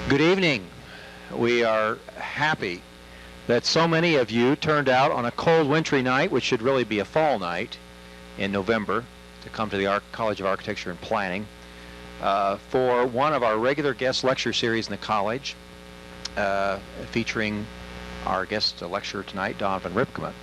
Good evening. We are happy that so many of you turned out on a cold wintry night, which should really be a fall night in November, to come to the College of Architecture and Planning for one of our regular guest lecture series in the college, featuring our guest lecturer tonight, Donovan Rypkema.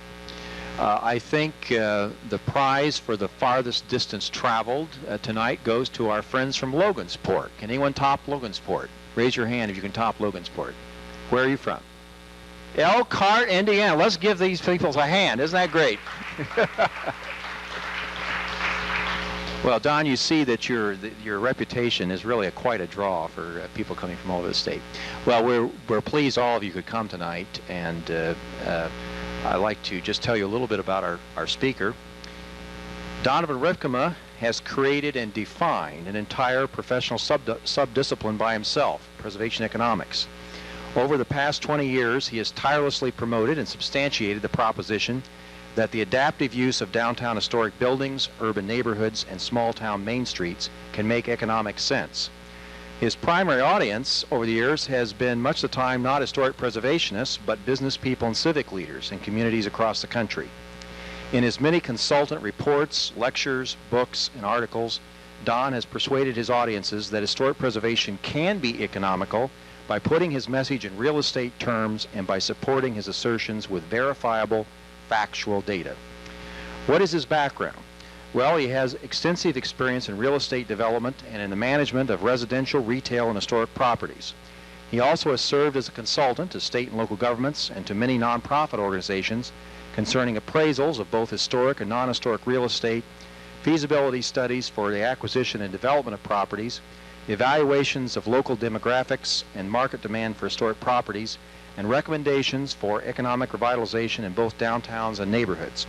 I think the prize for the farthest distance traveled tonight goes to our friends from Logansport. Can anyone top Logansport? Raise your hand if you can top Logansport. Where are you from? Elkhart, Indiana. Let's give these people a hand. Isn't that great? Well, Don, you see that your reputation is really quite a draw for people coming from all over the state. Well, we're pleased all of you could come tonight, and I'd like to just tell you a little bit about our speaker. Donovan Rypkema has created and defined an entire professional subdiscipline by himself, preservation economics. Over the past 20 years, he has tirelessly promoted and substantiated the proposition that the adaptive use of downtown historic buildings, urban neighborhoods, and small-town main streets can make economic sense. His primary audience over the years has been much of the time not historic preservationists, but business people and civic leaders in communities across the country. In his many consultant reports, lectures, books, and articles, Don has persuaded his audiences that historic preservation can be economical by putting his message in real estate terms and by supporting his assertions with verifiable, factual data. What is his background? Well, he has extensive experience in real estate development and in the management of residential, retail, and historic properties. He also has served as a consultant to state and local governments and to many nonprofit organizations concerning appraisals of both historic and non-historic real estate, feasibility studies for the acquisition and development of properties, evaluations of local demographics and market demand for historic properties, and recommendations for economic revitalization in both downtowns and neighborhoods.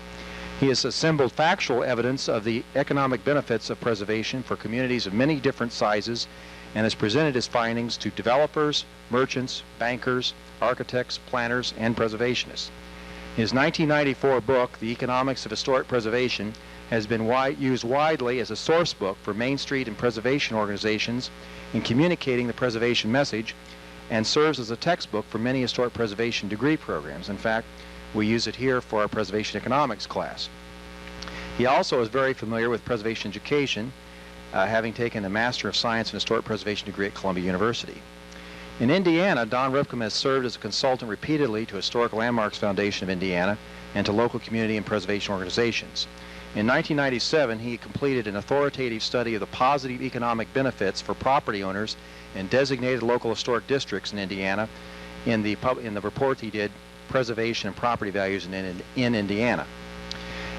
He has assembled factual evidence of the economic benefits of preservation for communities of many different sizes and has presented his findings to developers, merchants, bankers, architects, planners, and preservationists. His 1994 book, The Economics of Historic Preservation, has been used widely as a source book for Main Street and preservation organizations in communicating the preservation message and serves as a textbook for many historic preservation degree programs. In fact, we use it here for our preservation economics class. He also is very familiar with preservation education, having taken a Master of Science in Historic Preservation degree at Columbia University. In Indiana, Don Rypkema has served as a consultant repeatedly to Historic Landmarks Foundation of Indiana and to local community and preservation organizations. In 1997, he completed an authoritative study of the positive economic benefits for property owners in designated local historic districts in Indiana in the report he did, Preservation and Property Values in Indiana.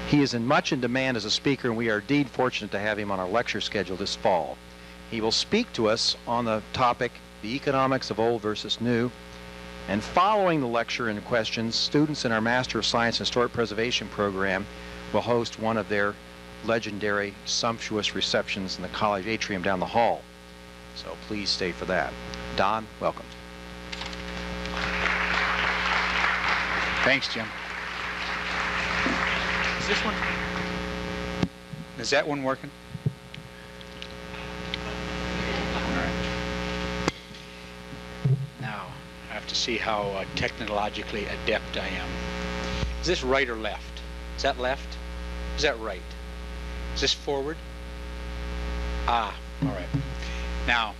He is much in demand as a speaker, and we are indeed fortunate to have him on our lecture schedule this fall. He will speak to us on the topic, the economics of old versus new, and following the lecture and questions, students in our Master of Science in Historic Preservation program will host one of their legendary, sumptuous receptions in the college atrium down the hall. So please stay for that. Don, welcome. Thanks, Jim. Is this one? Is that one working? All right. Now, I have to see how technologically adept I am. Is this right or left? Is that left? Is that right? Is this forward? Ah, all right. Now,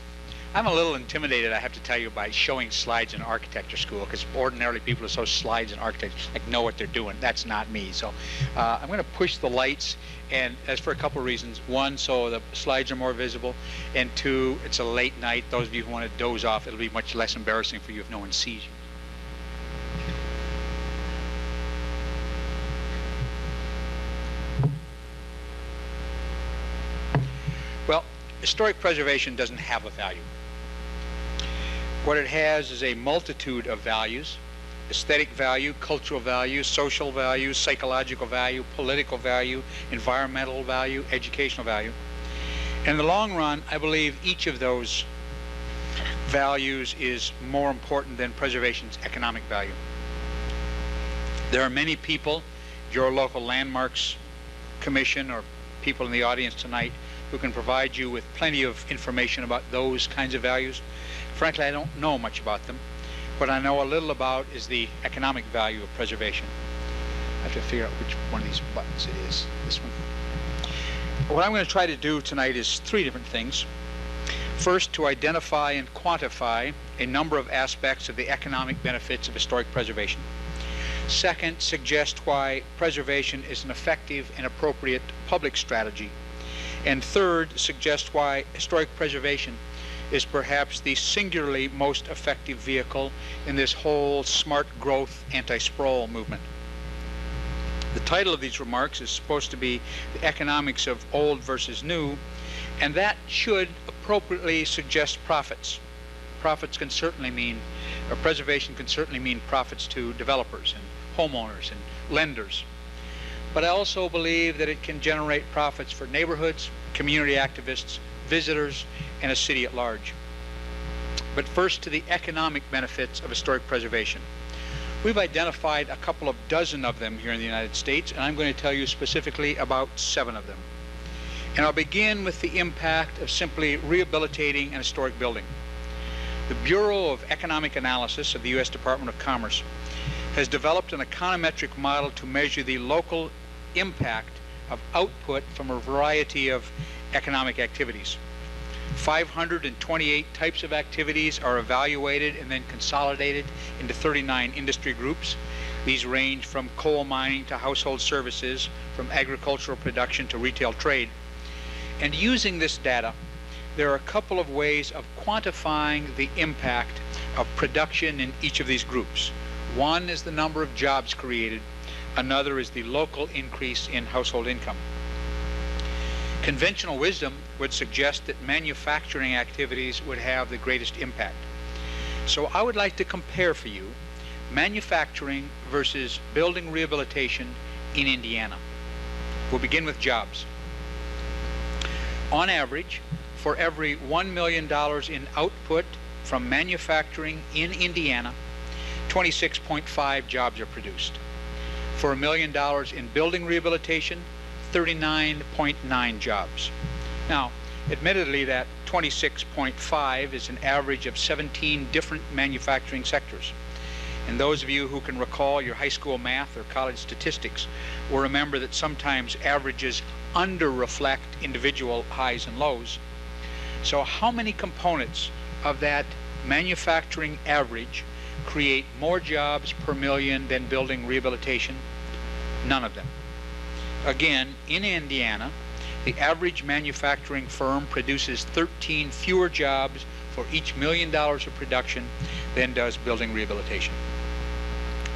I'm a little intimidated, I have to tell you, by showing slides in architecture school, because ordinarily people who show slides in architecture know what they're doing. That's not me. So I'm going to push the lights, and that's for a couple of reasons. One, so the slides are more visible, and two, it's a late night. Those of you who want to doze off, it'll be much less embarrassing for you if no one sees you. Well, historic preservation doesn't have a value. What it has is a multitude of values: aesthetic value, cultural value, social value, psychological value, political value, environmental value, educational value. In the long run, I believe each of those values is more important than preservation's economic value. There are many people, your local landmarks commission or people in the audience tonight, who can provide you with plenty of information about those kinds of values. Frankly, I don't know much about them. What I know a little about is the economic value of preservation. I have to figure out which one of these buttons it is. This one. What I'm going to try to do tonight is three different things. First, to identify and quantify a number of aspects of the economic benefits of historic preservation. Second, suggest why preservation is an effective and appropriate public strategy. And third, suggest why historic preservation is perhaps the singularly most effective vehicle in this whole smart growth anti-sprawl movement. The title of these remarks is supposed to be The Economics of Old versus New, and that should appropriately suggest profits. Profits can certainly mean, or preservation can certainly mean profits to developers and homeowners and lenders. But I also believe that it can generate profits for neighborhoods, community activists, visitors, and a city at large. But first to the economic benefits of historic preservation. We've identified a couple of dozen of them here in the United States, and I'm going to tell you specifically about 7 of them. And I'll begin with the impact of simply rehabilitating an historic building. The Bureau of Economic Analysis of the U.S. Department of Commerce has developed an econometric model to measure the local impact of output from a variety of economic activities. 528 types of activities are evaluated and then consolidated into 39 industry groups. These range from coal mining to household services, from agricultural production to retail trade. And using this data, there are a couple of ways of quantifying the impact of production in each of these groups. One is the number of jobs created. Another is the local increase in household income. Conventional wisdom would suggest that manufacturing activities would have the greatest impact. So I would like to compare for you manufacturing versus building rehabilitation in Indiana. We'll begin with jobs. On average, for every $1 million in output from manufacturing in Indiana, 26.5 jobs are produced. For $1 million in building rehabilitation, 39.9 jobs. Now, admittedly, that 26.5 is an average of 17 different manufacturing sectors. And those of you who can recall your high school math or college statistics will remember that sometimes averages under-reflect individual highs and lows. So how many components of that manufacturing average create more jobs per million than building rehabilitation? None of them. Again, in Indiana, the average manufacturing firm produces 13 fewer jobs for each $1 million of production than does building rehabilitation.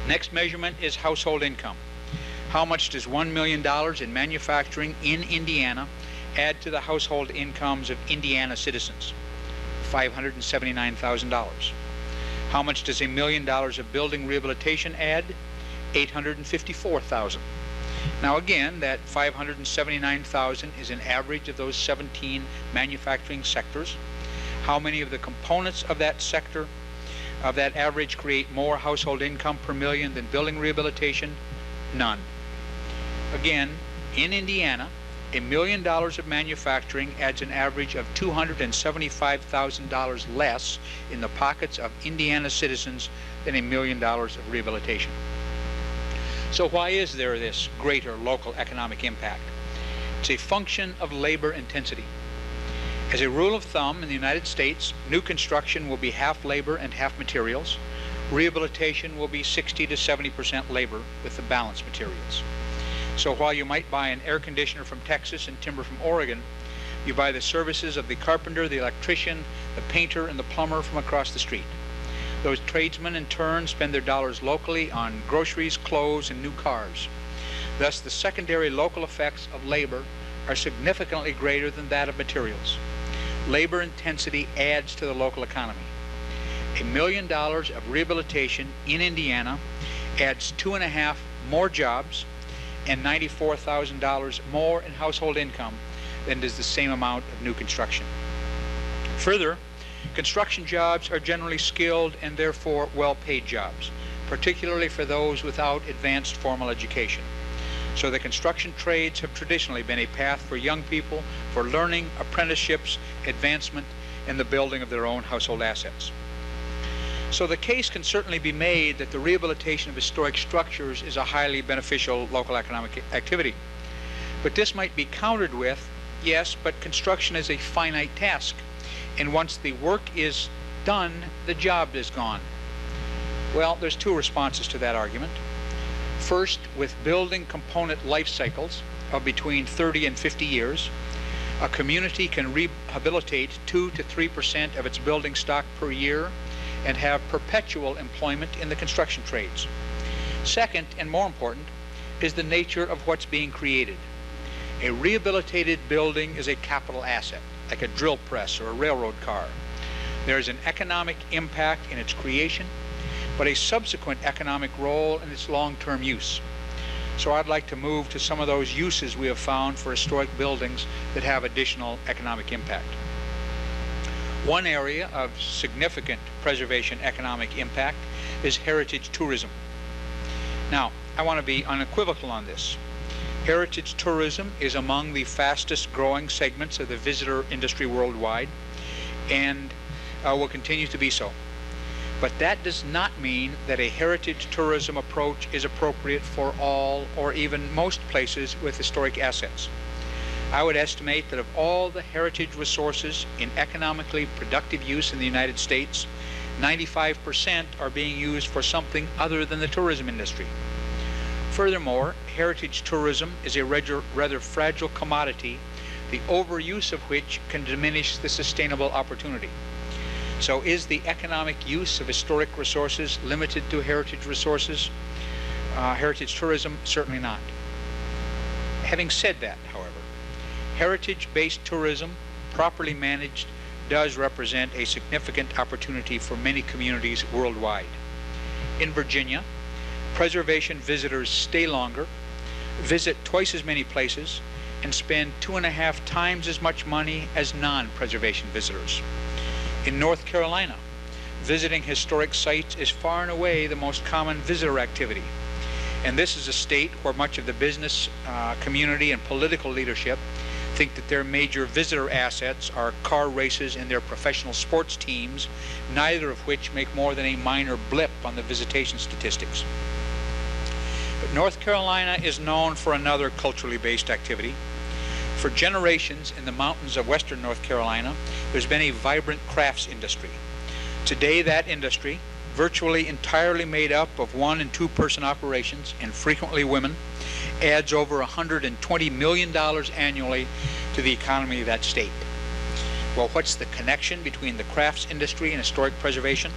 Next measurement is household income. How much does $1 million in manufacturing in Indiana add to the household incomes of Indiana citizens? $579,000. How much does $1 million of building rehabilitation add? $854,000. Now again, that $579,000 is an average of those 17 manufacturing sectors. How many of the components of that sector, of that average, create more household income per million than building rehabilitation? None. Again, in Indiana, $1 million of manufacturing adds an average of $275,000 less in the pockets of Indiana citizens than $1 million of rehabilitation. So why is there this greater local economic impact? It's a function of labor intensity. As a rule of thumb in the United States, new construction will be half labor and half materials. Rehabilitation will be 60 to 70% labor with the balance materials. So while you might buy an air conditioner from Texas and timber from Oregon, you buy the services of the carpenter, the electrician, the painter, and the plumber from across the street. Those tradesmen in turn spend their dollars locally on groceries, clothes, and new cars. Thus, the secondary local effects of labor are significantly greater than that of materials. Labor intensity adds to the local economy. $1 million of rehabilitation in Indiana adds 2.5 more jobs and $94,000 more in household income than does the same amount of new construction. Further, construction jobs are generally skilled and therefore well-paid jobs, particularly for those without advanced formal education. So the construction trades have traditionally been a path for young people for learning, apprenticeships, advancement, and the building of their own household assets. So the case can certainly be made that the rehabilitation of historic structures is a highly beneficial local economic activity. But this might be countered with, yes, but construction is a finite task, and once the work is done, the job is gone. Well, there's two responses to that argument. First, with building component life cycles of between 30 and 50 years, a community can rehabilitate 2 to 3% of its building stock per year and have perpetual employment in the construction trades. Second, and more important, is the nature of what's being created. A rehabilitated building is a capital asset, like a drill press or a railroad car. There is an economic impact in its creation, but a subsequent economic role in its long-term use. So I'd like to move to some of those uses we have found for historic buildings that have additional economic impact. One area of significant preservation economic impact is heritage tourism. Now, I want to be unequivocal on this. Heritage tourism is among the fastest growing segments of the visitor industry worldwide, and will continue to be so. But that does not mean that a heritage tourism approach is appropriate for all or even most places with historic assets. I would estimate that of all the heritage resources in economically productive use in the United States, 95% are being used for something other than the tourism industry. Furthermore, heritage tourism is a rather fragile commodity, the overuse of which can diminish the sustainable opportunity. So is the economic use of historic resources limited to heritage resources? Heritage tourism? Certainly not. Having said that, however, heritage-based tourism, properly managed, does represent a significant opportunity for many communities worldwide. In Virginia, preservation visitors stay longer, visit twice as many places, and spend 2.5 times as much money as non-preservation visitors. In North Carolina, visiting historic sites is far and away the most common visitor activity. And this is a state where much of the business community and political leadership think that their major visitor assets are car races and their professional sports teams, neither of which make more than a minor blip on the visitation statistics. But North Carolina is known for another culturally based activity. For generations in the mountains of western North Carolina, there's been a vibrant crafts industry. Today, that industry, virtually entirely made up of 1- and 2-person operations, and frequently women, adds over $120 million annually to the economy of that state. Well, what's the connection between the crafts industry and historic preservation?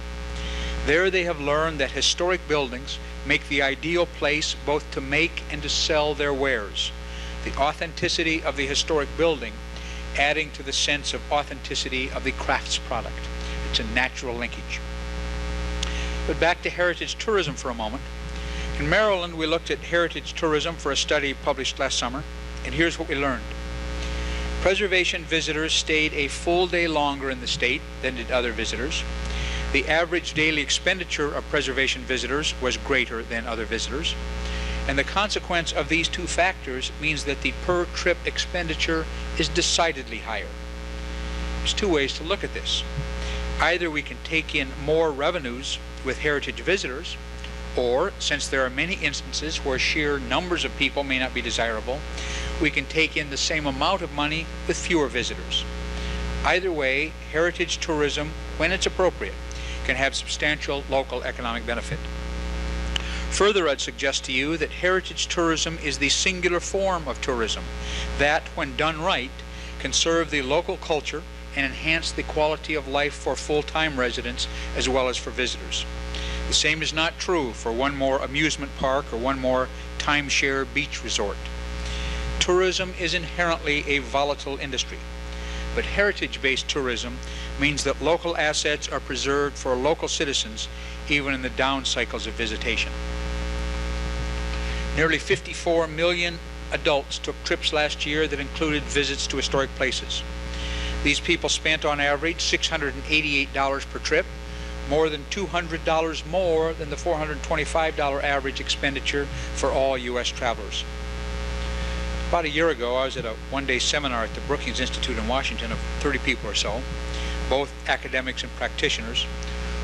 There they have learned that historic buildings make the ideal place both to make and to sell their wares. The authenticity of the historic building adding to the sense of authenticity of the crafts product. It's a natural linkage. But back to heritage tourism for a moment. In Maryland, we looked at heritage tourism for a study published last summer, and here's what we learned. Preservation visitors stayed a full day longer in the state than did other visitors. The average daily expenditure of preservation visitors was greater than other visitors. And the consequence of these two factors means that the per-trip expenditure is decidedly higher. There's two ways to look at this. Either we can take in more revenues with heritage visitors, or, since there are many instances where sheer numbers of people may not be desirable, we can take in the same amount of money with fewer visitors. Either way, heritage tourism, when it's appropriate, can have substantial local economic benefit. Further, I'd suggest to you that heritage tourism is the singular form of tourism that, when done right, can serve the local culture and enhance the quality of life for full-time residents as well as for visitors. The same is not true for one more amusement park or one more timeshare beach resort. Tourism is inherently a volatile industry, but heritage-based tourism means that local assets are preserved for local citizens even in the down cycles of visitation. Nearly 54 million adults took trips last year that included visits to historic places. These people spent on average $688 per trip, more than $200 more than the $425 average expenditure for all U.S. travelers. About a year ago, I was at a one-day seminar at the Brookings Institute in Washington of 30 people or so, both academics and practitioners,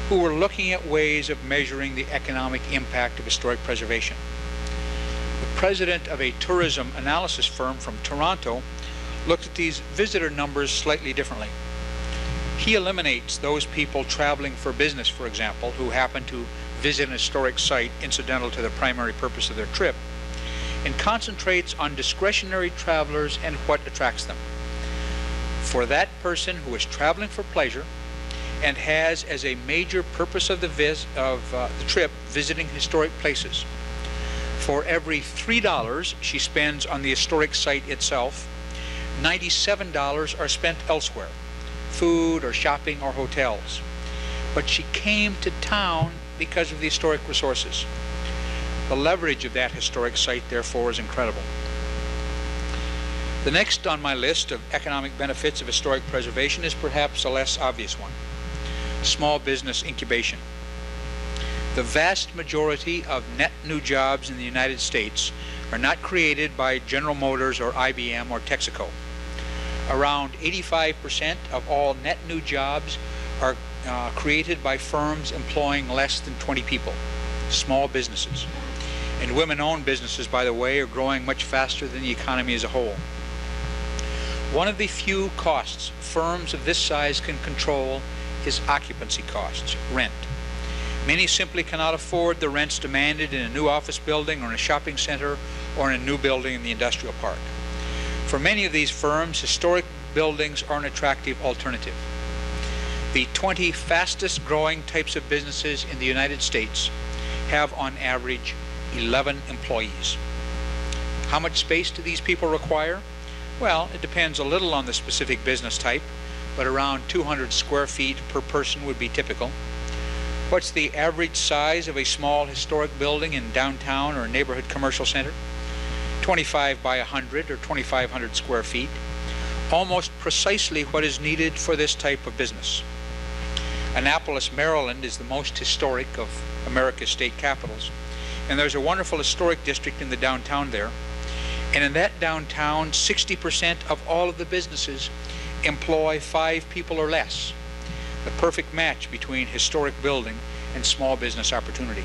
who were looking at ways of measuring the economic impact of historic preservation. The president of a tourism analysis firm from Toronto looked at these visitor numbers slightly differently. He eliminates those people traveling for business, for example, who happen to visit an historic site incidental to the primary purpose of their trip, and concentrates on discretionary travelers and what attracts them. For that person who is traveling for pleasure and has as a major purpose of the trip visiting historic places, for every $3 she spends on the historic site itself, $97 are spent elsewhere, food or shopping or hotels. But she came to town because of the historic resources. The leverage of that historic site, therefore, is incredible. The next on my list of economic benefits of historic preservation is perhaps a less obvious one: small business incubation. The vast majority of net new jobs in the United States are not created by General Motors or IBM or Texaco. Around 85% of all net new jobs are created by firms employing less than 20 people, small businesses. And women-owned businesses, by the way, are growing much faster than the economy as a whole. One of the few costs firms of this size can control is occupancy costs, rent. Many simply cannot afford the rents demanded in a new office building or in a shopping center or in a new building in the industrial park. For many of these firms, historic buildings are an attractive alternative. The 20 fastest growing types of businesses in the United States have on average 11 employees. How much space do these people require? Well, it depends a little on the specific business type, but around 200 square feet per person would be typical. What's the average size of a small historic building in downtown or a neighborhood commercial center? 25 by 100 or 2,500 square feet. Almost precisely what is needed for this type of business. Annapolis, Maryland is the most historic of America's state capitals, and there's a wonderful historic district in the downtown there. And in that downtown, 60% of all of the businesses employ 5 people or less. The perfect match between historic building and small business opportunity.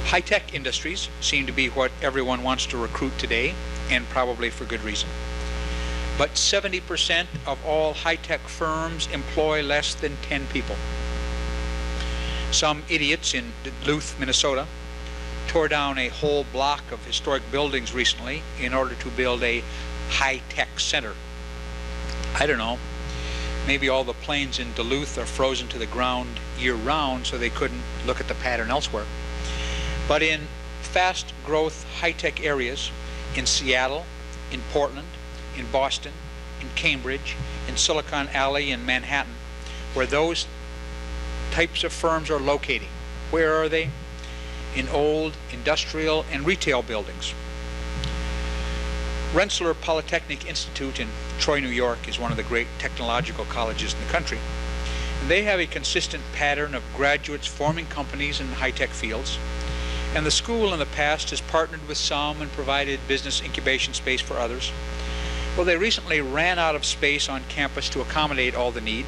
High-tech industries seem to be what everyone wants to recruit today, and probably for good reason. But 70% of all high-tech firms employ less than 10 people. Some idiots in Duluth, Minnesota, tore down a whole block of historic buildings recently in order to build a high-tech center. I don't know, maybe all the planes in Duluth are frozen to the ground year-round, so they couldn't look at the pattern elsewhere. But in fast-growth high-tech areas, in Seattle, in Portland, in Boston, in Cambridge, in Silicon Alley, in Manhattan, where those types of firms are locating. Where are they? In old industrial and retail buildings. Rensselaer Polytechnic Institute in Troy, New York is one of the great technological colleges in the country. And they have a consistent pattern of graduates forming companies in high-tech fields. And the school in the past has partnered with some and provided business incubation space for others. Well, they recently ran out of space on campus to accommodate all the need.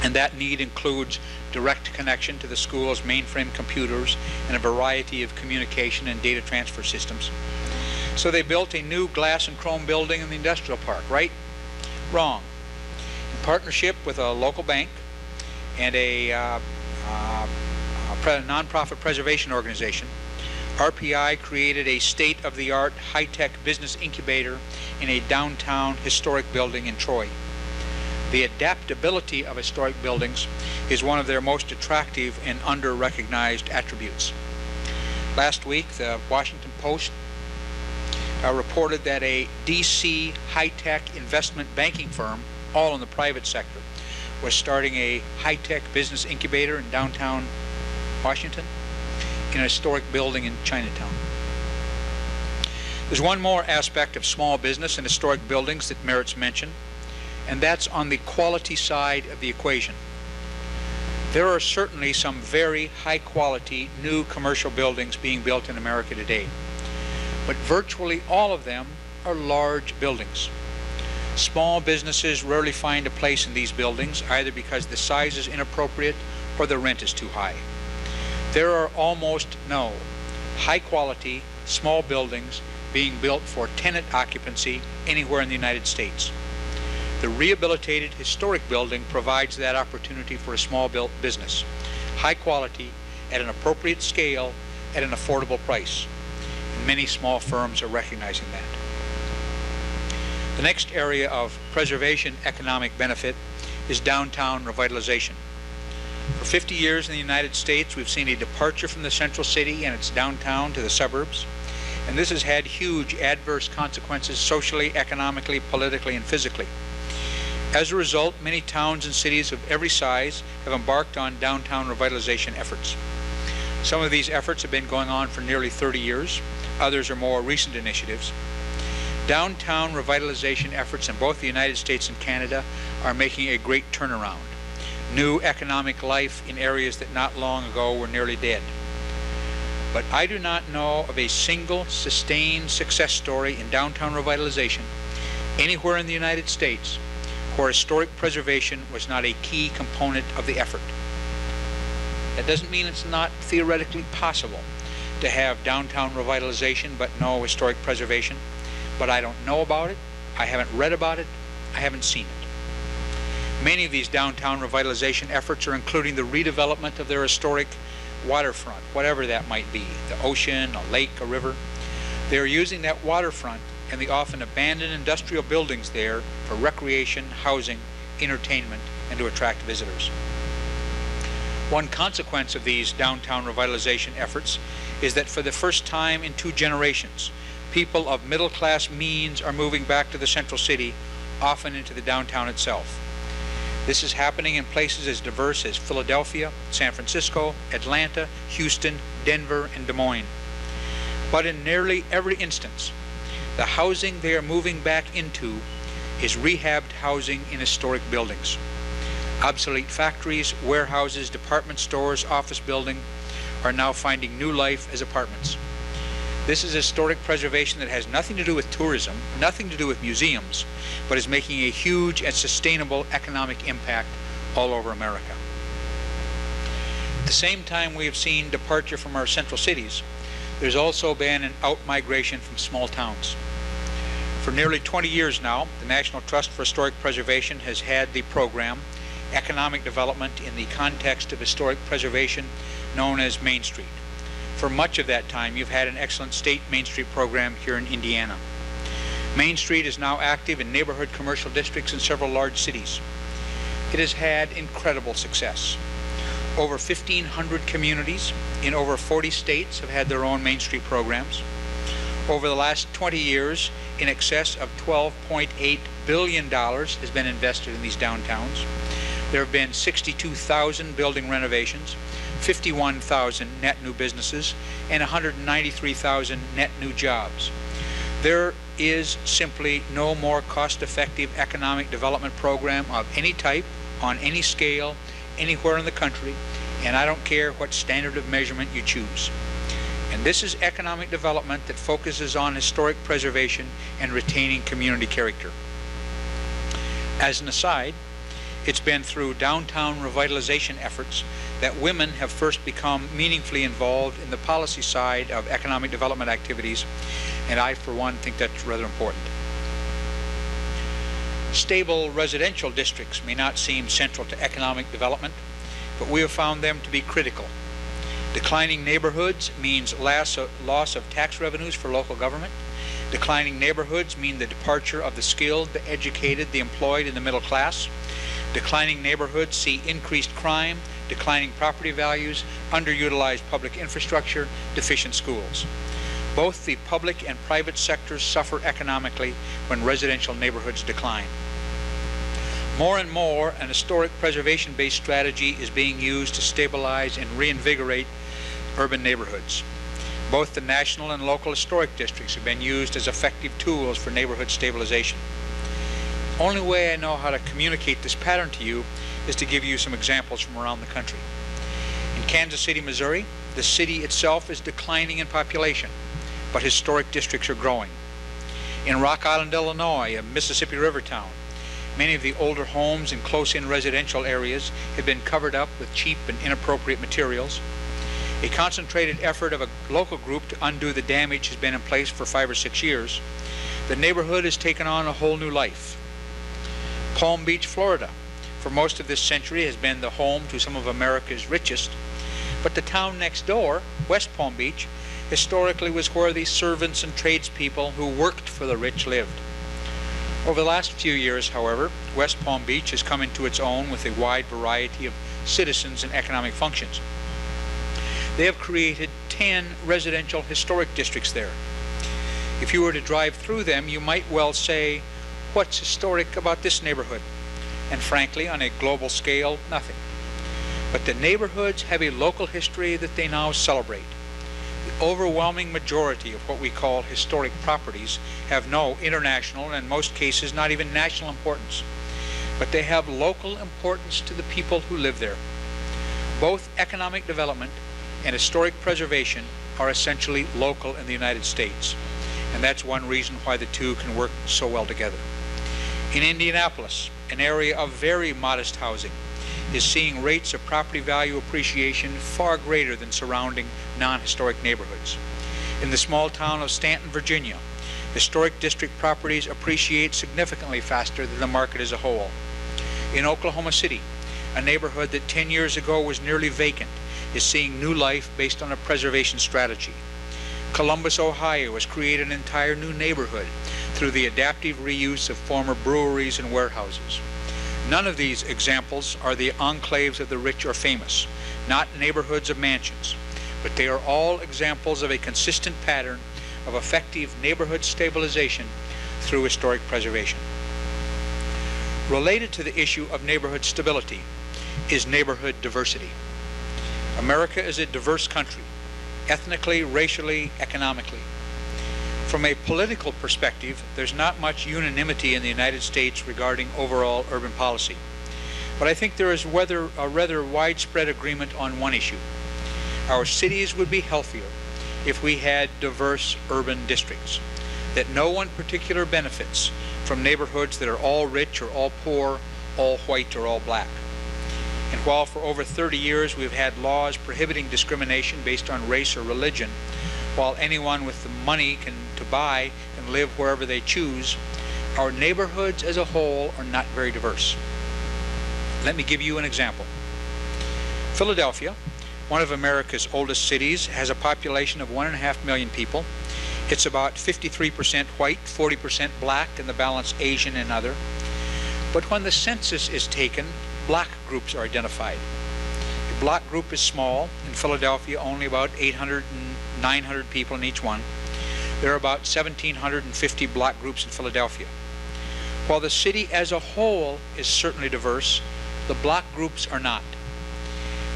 And that need includes direct connection to the school's mainframe computers and a variety of communication and data transfer systems. So they built a new glass and chrome building in the industrial park, right? Wrong. In partnership with a local bank and a nonprofit preservation organization, RPI created a state-of-the-art high-tech business incubator in a downtown historic building in Troy. The adaptability of historic buildings is one of their most attractive and under-recognized attributes. Last week, the Washington Post reported that a DC high-tech investment banking firm, all in the private sector, was starting a high-tech business incubator in downtown Washington in a historic building in Chinatown. There's one more aspect of small business and historic buildings that merits mention, and that's on the quality side of the equation. There are certainly some very high-quality new commercial buildings being built in America today. but virtually all of them are large buildings. Small businesses rarely find a place in these buildings, either because the size is inappropriate or the rent is too high. There are almost no high-quality, small buildings being built for tenant occupancy anywhere in the United States. The rehabilitated historic building provides that opportunity for a small business. High quality, at an appropriate scale, at an affordable price. And many small firms are recognizing that. The next area of preservation economic benefit is downtown revitalization. For 50 years in the United States, we've seen a departure from the central city and its downtown to the suburbs, and this has had huge adverse consequences socially, economically, politically, and physically. As a result, many towns and cities of every size have embarked on downtown revitalization efforts. Some of these efforts have been going on for nearly 30 years. Others are more recent initiatives. Downtown revitalization efforts in both the United States and Canada are making a great turnaround. New economic life in areas that not long ago were nearly dead. But I do not know of a single sustained success story in downtown revitalization anywhere in the United States where historic preservation was not a key component of the effort. That doesn't mean it's not theoretically possible to have downtown revitalization but no historic preservation, but I don't know about it, I haven't read about it, I haven't seen it. Many of these downtown revitalization efforts are including the redevelopment of their historic waterfront, whatever that might be, the ocean, a lake, a river. They are using that waterfront and the often abandoned industrial buildings there for recreation, housing, entertainment, and to attract visitors. One consequence of these downtown revitalization efforts is that for the first time in 2 generations, people of middle-class means are moving back to the central city, often into the downtown itself. This is happening in places as diverse as Philadelphia, San Francisco, Atlanta, Houston, Denver, and Des Moines. But in nearly every instance, the housing they are moving back into is rehabbed housing in historic buildings. Obsolete factories, warehouses, department stores, office building are now finding new life as apartments. This is historic preservation that has nothing to do with tourism, nothing to do with museums, but is making a huge and sustainable economic impact all over America. At the same time we have seen departure from our central cities, there's also been an out-migration from small towns. For nearly 20 years now, the National Trust for Historic Preservation has had the program, Economic Development in the Context of Historic Preservation, known as Main Street. For much of that time, you've had an excellent state Main Street program here in Indiana. Main Street is now active in neighborhood commercial districts in several large cities. It has had incredible success. Over 1,500 communities in over 40 states have had their own Main Street programs. Over the last 20 years, in excess of $12.8 billion has been invested in these downtowns. There have been 62,000 building renovations, 51,000 net new businesses, and 193,000 net new jobs. There is simply no more cost-effective economic development program of any type, on any scale, anywhere in the country, and I don't care what standard of measurement you choose. And this is economic development that focuses on historic preservation and retaining community character. As an aside, it's been through downtown revitalization efforts that women have first become meaningfully involved in the policy side of economic development activities, and I, for one, think that's rather important. Stable residential districts may not seem central to economic development, but we have found them to be critical. Declining neighborhoods means loss of tax revenues for local government. Declining neighborhoods mean the departure of the skilled, the educated, the employed, and the middle class. Declining neighborhoods see increased crime, declining property values, underutilized public infrastructure, deficient schools. Both the public and private sectors suffer economically when residential neighborhoods decline. More and more, an historic preservation-based strategy is being used to stabilize and reinvigorate urban neighborhoods. Both the national and local historic districts have been used as effective tools for neighborhood stabilization. The only way I know how to communicate this pattern to you is to give you some examples from around the country. In Kansas City, Missouri, the city itself is declining in population, but historic districts are growing. In Rock Island, Illinois, a Mississippi River town, many of the older homes in close-in residential areas have been covered up with cheap and inappropriate materials. A concentrated effort of a local group to undo the damage has been in place for 5 or 6 years. The neighborhood has taken on a whole new life. Palm Beach, Florida, for most of this century has been the home to some of America's richest, but the town next door, West Palm Beach, historically was where the servants and tradespeople who worked for the rich lived. Over the last few years, however, West Palm Beach has come into its own with a wide variety of citizens and economic functions. They have created 10 residential historic districts there. If you were to drive through them, you might well say, what's historic about this neighborhood? And frankly, on a global scale, nothing. But the neighborhoods have a local history that they now celebrate. The overwhelming majority of what we call historic properties have no international, and in most cases not even national importance. But they have local importance to the people who live there. Both economic development and historic preservation are essentially local in the United States. And that's one reason why the two can work so well together. In Indianapolis, an area of very modest housing is seeing rates of property value appreciation far greater than surrounding non-historic neighborhoods. In the small town of Stanton, Virginia, historic district properties appreciate significantly faster than the market as a whole. In Oklahoma City, a neighborhood that 10 years ago was nearly vacant is seeing new life based on a preservation strategy. Columbus, Ohio has created an entire new neighborhood through the adaptive reuse of former breweries and warehouses. None of these examples are the enclaves of the rich or famous, not neighborhoods of mansions, but they are all examples of a consistent pattern of effective neighborhood stabilization through historic preservation. Related to the issue of neighborhood stability is neighborhood diversity. America is a diverse country, ethnically, racially, economically. From a political perspective, there's not much unanimity in the United States regarding overall urban policy. But I think there is a rather widespread agreement on one issue. Our cities would be healthier if we had diverse urban districts, that no one particular benefits from neighborhoods that are all rich or all poor, all white or all black. And while for over 30 years we've had laws prohibiting discrimination based on race or religion, while anyone with the money to buy can live wherever they choose, our neighborhoods as a whole are not very diverse. Let me give you an example. Philadelphia, one of America's oldest cities, has a population of 1.5 million people. It's about 53% white, 40% black, and the balance Asian and other. But when the census is taken, black groups are identified. The black group is small. In Philadelphia, only about 800 and 900 people in each one. There are about 1,750 black groups in Philadelphia. While the city as a whole is certainly diverse, the black groups are not.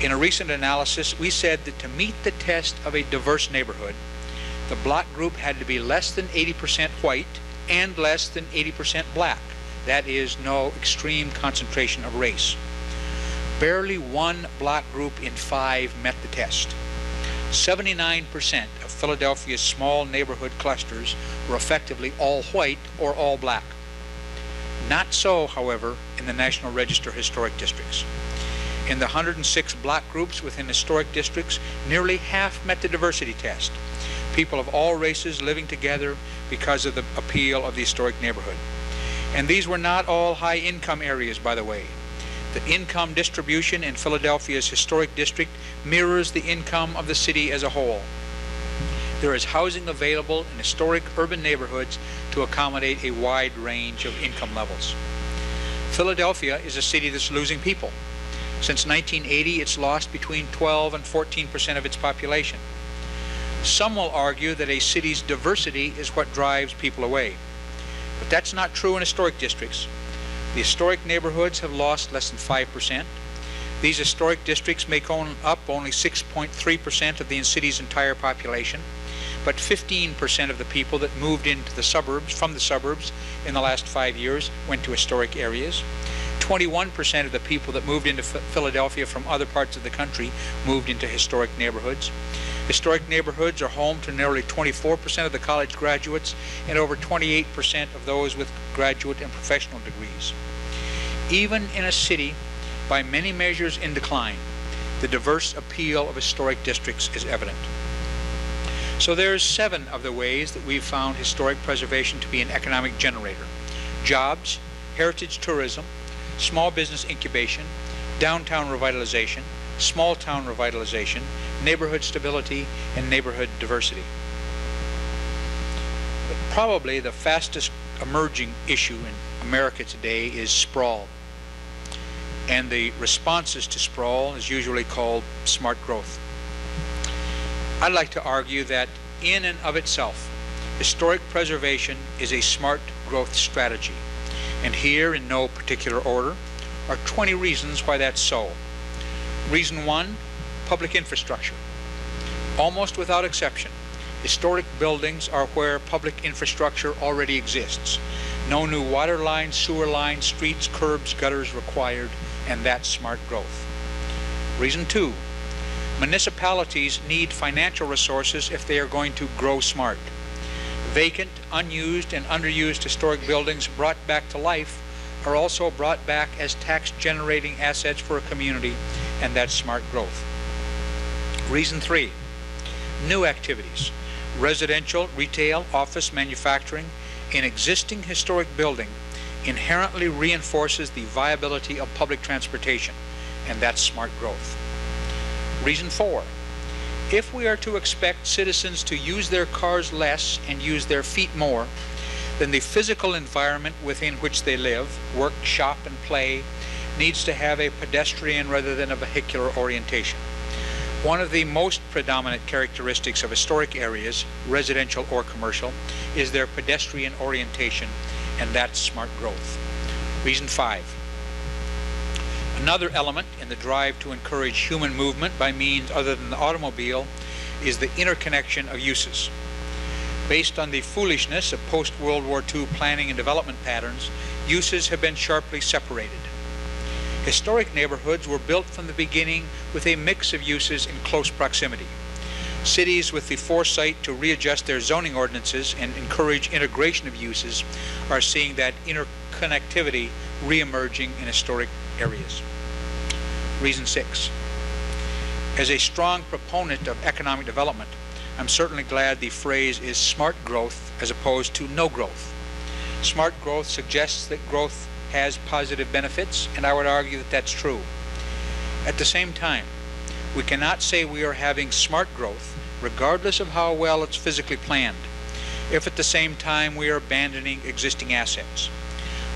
In a recent analysis, we said that to meet the test of a diverse neighborhood, the black group had to be less than 80% white and less than 80% black. That is, no extreme concentration of race. Barely one black group in 5 met the test. 79% of Philadelphia's small neighborhood clusters were effectively all white or all black. Not so, however, in the National Register historic districts. In the 106 black groups within historic districts, nearly half met the diversity test. People of all races living together because of the appeal of the historic neighborhood. And these were not all high-income areas, by the way. The income distribution in Philadelphia's historic district mirrors the income of the city as a whole. There is housing available in historic urban neighborhoods to accommodate a wide range of income levels. Philadelphia is a city that's losing people. Since 1980, it's lost between 12 and 14% of its population. Some will argue that a city's diversity is what drives people away. But that's not true in historic districts. The historic neighborhoods have lost less than 5%. These historic districts make up only 6.3% of the city's entire population, but 15% of the people that moved into the suburbs, from the suburbs in the last 5 years, went to historic areas. 21% of the people that moved into Philadelphia from other parts of the country moved into historic neighborhoods. Historic neighborhoods are home to nearly 24% of the college graduates and over 28% of those with graduate and professional degrees. Even in a city by many measures in decline, the diverse appeal of historic districts is evident. So there's 7 of the ways that we've found historic preservation to be an economic generator: jobs, heritage tourism, small business incubation, downtown revitalization, small town revitalization, neighborhood stability, and neighborhood diversity. But probably the fastest emerging issue in America today is sprawl. And the responses to sprawl is usually called smart growth. I'd like to argue that in and of itself, historic preservation is a smart growth strategy. And here, in no particular order, are 20 reasons why that's so. Reason 1, public infrastructure. Almost without exception, historic buildings are where public infrastructure already exists. No new water lines, sewer lines, streets, curbs, gutters required, and that's smart growth. Reason 2, municipalities need financial resources if they are going to grow smart. Vacant, unused, and underused historic buildings brought back to life are also brought back as tax-generating assets for a community, and that's smart growth. Reason 3, new activities. Residential, retail, office, manufacturing in existing historic building inherently reinforces the viability of public transportation, and that's smart growth. Reason 4, if we are to expect citizens to use their cars less and use their feet more, then the physical environment within which they live, work, shop, and play needs to have a pedestrian rather than a vehicular orientation. One of the most predominant characteristics of historic areas, residential or commercial, is their pedestrian orientation, and that's smart growth. Reason 5. Another element in the drive to encourage human movement by means other than the automobile is the interconnection of uses. Based on the foolishness of post-World War II planning and development patterns, uses have been sharply separated. Historic neighborhoods were built from the beginning with a mix of uses in close proximity. Cities with the foresight to readjust their zoning ordinances and encourage integration of uses are seeing that interconnectivity re-emerging in historic areas. Reason 6. As a strong proponent of economic development, I'm certainly glad the phrase is smart growth as opposed to no growth. Smart growth suggests that growth has positive benefits, and I would argue that that's true. At the same time, we cannot say we are having smart growth, regardless of how well it's physically planned, if at the same time we are abandoning existing assets.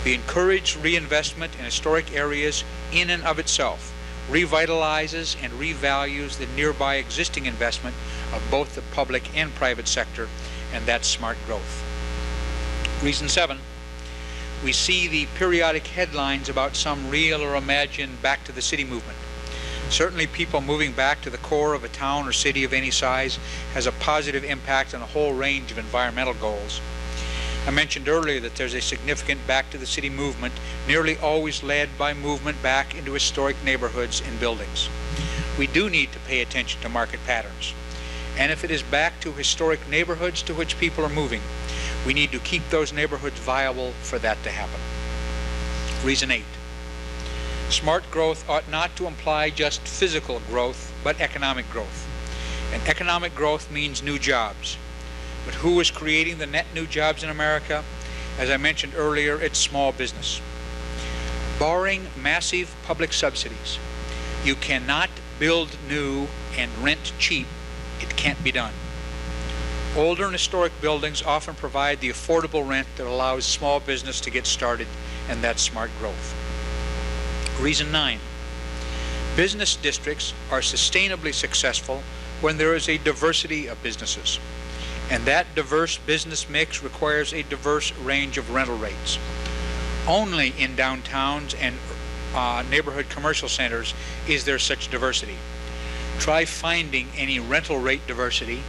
The encouraged reinvestment in historic areas in and of itself revitalizes and revalues the nearby existing investment of both the public and private sector, and that's smart growth. Reason 7. We see the periodic headlines about some real or imagined back to the city movement. Certainly people moving back to the core of a town or city of any size has a positive impact on a whole range of environmental goals. I mentioned earlier that there's a significant back to the city movement, nearly always led by movement back into historic neighborhoods and buildings. We do need to pay attention to market patterns. And if it is back to historic neighborhoods to which people are moving, we need to keep those neighborhoods viable for that to happen. Reason 8. Smart growth ought not to imply just physical growth, but economic growth. And economic growth means new jobs. But who is creating the net new jobs in America? As I mentioned earlier, it's small business. Barring massive public subsidies, you cannot build new and rent cheap. It can't be done. Older and historic buildings often provide the affordable rent that allows small business to get started, and that's smart growth. Reason 9. Business districts are sustainably successful when there is a diversity of businesses. And that diverse business mix requires a diverse range of rental rates. Only in downtowns and neighborhood commercial centers is there such diversity. Try finding any rental rate diversity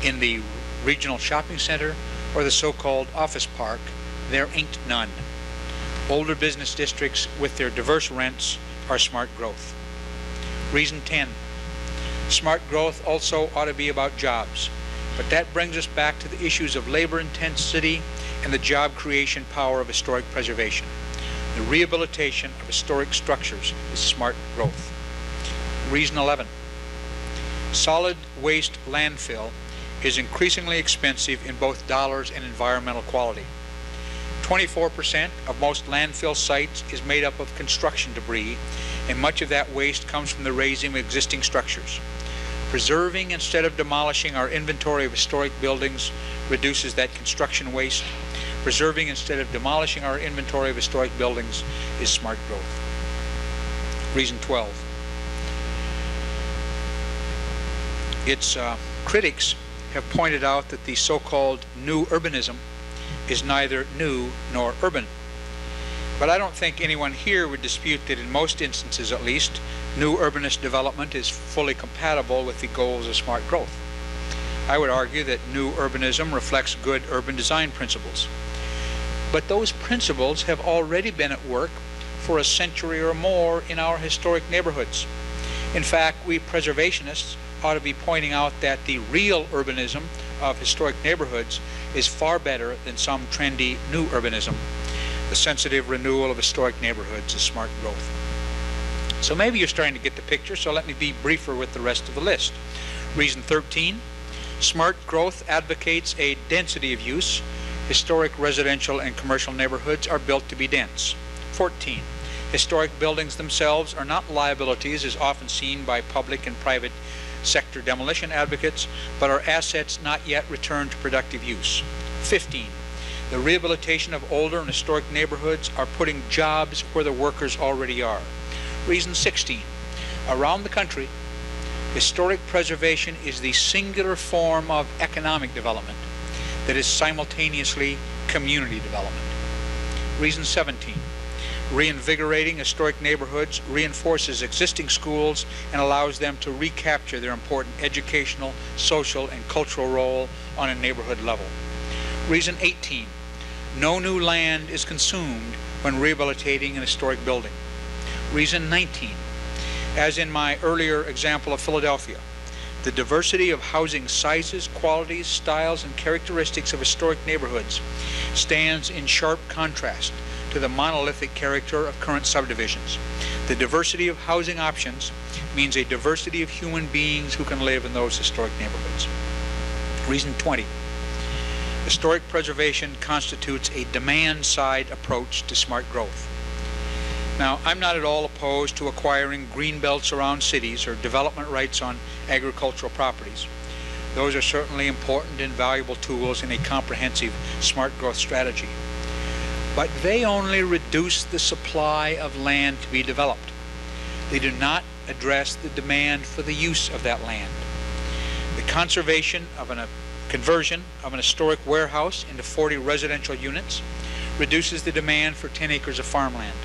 in the regional shopping center or the so-called office park. There ain't none. Older business districts with their diverse rents are smart growth. Reason 10. Smart growth also ought to be about jobs. But that brings us back to the issues of labor intensity and the job creation power of historic preservation. The rehabilitation of historic structures is smart growth. Reason 11. Solid waste landfill is increasingly expensive in both dollars and environmental quality. 24% of most landfill sites is made up of construction debris, and much of that waste comes from the raising of existing structures. Preserving instead of demolishing our inventory of historic buildings reduces that construction waste. Preserving instead of demolishing our inventory of historic buildings is smart growth. Reason 12. Its critics have pointed out that the so-called new urbanism is neither new nor urban. But I don't think anyone here would dispute that in most instances at least, new urbanist development is fully compatible with the goals of smart growth. I would argue that new urbanism reflects good urban design principles. But those principles have already been at work for a century or more in our historic neighborhoods. In fact, we preservationists ought to be pointing out that the real urbanism of historic neighborhoods is far better than some trendy new urbanism. The sensitive renewal of historic neighborhoods is smart growth. So maybe you're starting to get the picture, so let me be briefer with the rest of the list. Reason 13, smart growth advocates a density of use. Historic residential and commercial neighborhoods are built to be dense. 14, historic buildings themselves are not liabilities as often seen by public and private sector demolition advocates, but are assets not yet returned to productive use. 15, the rehabilitation of older and historic neighborhoods are putting jobs where the workers already are. Reason 16, around the country, historic preservation is the singular form of economic development that is simultaneously community development. Reason 17, reinvigorating historic neighborhoods reinforces existing schools and allows them to recapture their important educational, social, and cultural role on a neighborhood level. Reason 18, no new land is consumed when rehabilitating an historic building. Reason 19, as in my earlier example of Philadelphia, the diversity of housing sizes, qualities, styles, and characteristics of historic neighborhoods stands in sharp contrast to the monolithic character of current subdivisions. The diversity of housing options means a diversity of human beings who can live in those historic neighborhoods. Reason 20, historic preservation constitutes a demand-side approach to smart growth. Now, I'm not at all opposed to acquiring green belts around cities or development rights on agricultural properties. Those are certainly important and valuable tools in a comprehensive smart growth strategy. But they only reduce the supply of land to be developed. They do not address the demand for the use of that land. The conversion of an historic warehouse into 40 residential units reduces the demand for 10 acres of farmland.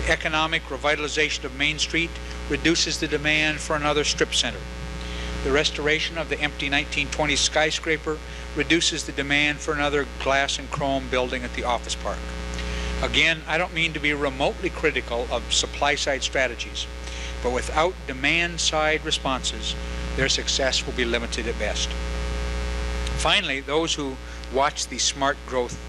The economic revitalization of Main Street reduces the demand for another strip center. The restoration of the empty 1920s skyscraper reduces the demand for another glass and chrome building at the office park. Again, I don't mean to be remotely critical of supply-side strategies, but without demand-side responses, their success will be limited at best. Finally, those who watch the smart growth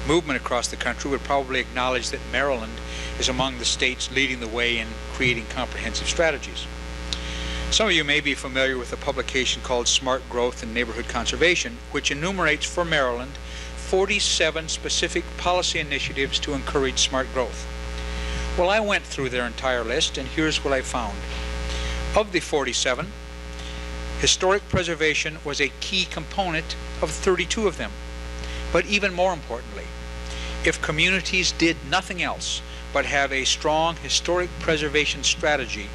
movement across the country would probably acknowledge that Maryland is among the states leading the way in creating comprehensive strategies. Some of you may be familiar with a publication called Smart Growth and Neighborhood Conservation, which enumerates for Maryland 47 specific policy initiatives to encourage smart growth. Well, I went through their entire list, and here's what I found. Of the 47, historic preservation was a key component of 32 of them. But even more importantly, if communities did nothing else but have a strong historic preservation strategy,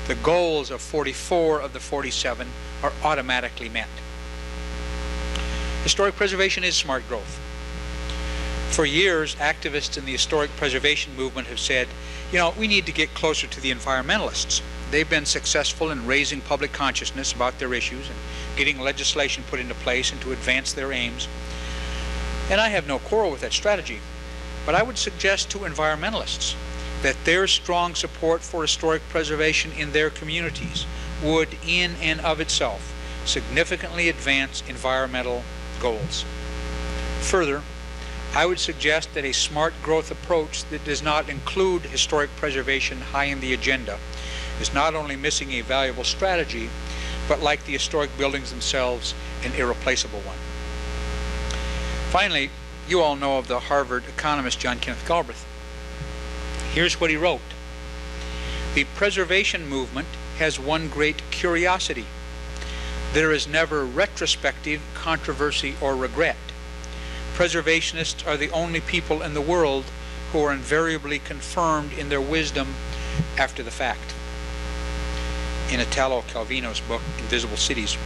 the goals of 44 of the 47 are automatically met. Historic preservation is smart growth. For years, activists in the historic preservation movement have said, we need to get closer to the environmentalists. They've been successful in raising public consciousness about their issues and getting legislation put into place and to advance their aims. And I have no quarrel with that strategy. But I would suggest to environmentalists that their strong support for historic preservation in their communities would, in and of itself, significantly advance environmental goals. Further, I would suggest that a smart growth approach that does not include historic preservation high in the agenda is not only missing a valuable strategy, but like the historic buildings themselves, an irreplaceable one. Finally, you all know of the Harvard economist John Kenneth Galbraith. Here's what he wrote. The preservation movement has one great curiosity. There is never retrospective controversy or regret. Preservationists are the only people in the world who are invariably confirmed in their wisdom after the fact. In Italo Calvino's book, Invisible Cities,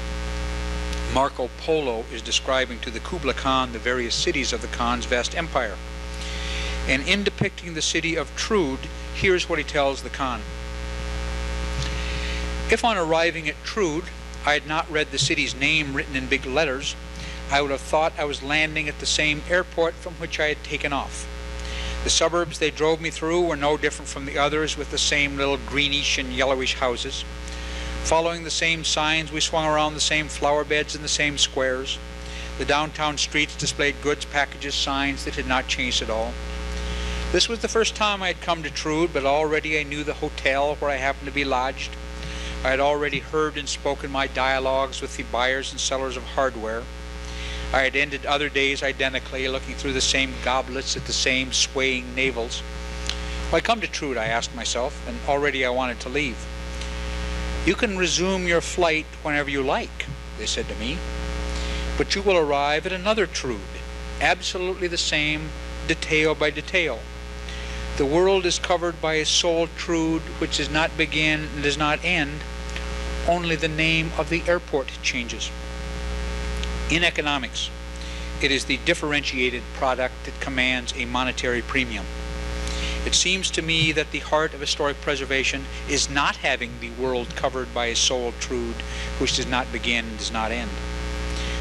Marco Polo is describing to the Kublai Khan the various cities of the Khan's vast empire. And in depicting the city of Trude, here's what he tells the Khan. If on arriving at Trude, I had not read the city's name written in big letters, I would have thought I was landing at the same airport from which I had taken off. The suburbs they drove me through were no different from the others, with the same little greenish and yellowish houses. Following the same signs, we swung around the same flower beds in the same squares. The downtown streets displayed goods, packages, signs that had not changed at all. This was the first time I had come to Trude, but already I knew the hotel where I happened to be lodged. I had already heard and spoken my dialogues with the buyers and sellers of hardware. I had ended other days identically, looking through the same goblets at the same swaying navels. Why come to Trude, I asked myself, and already I wanted to leave. You can resume your flight whenever you like, they said to me, but you will arrive at another Trude, absolutely the same, detail by detail. The world is covered by a sole Trude which does not begin and does not end. Only the name of the airport changes. In economics, it is the differentiated product that commands a monetary premium. It seems to me that the heart of historic preservation is not having the world covered by a sole Trude which does not begin and does not end.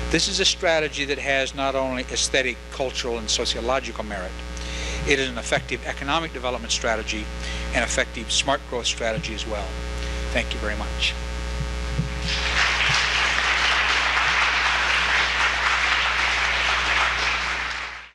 This is a strategy that has not only aesthetic, cultural, and sociological merit. It is an effective economic development strategy, an effective smart growth strategy as well. Thank you very much.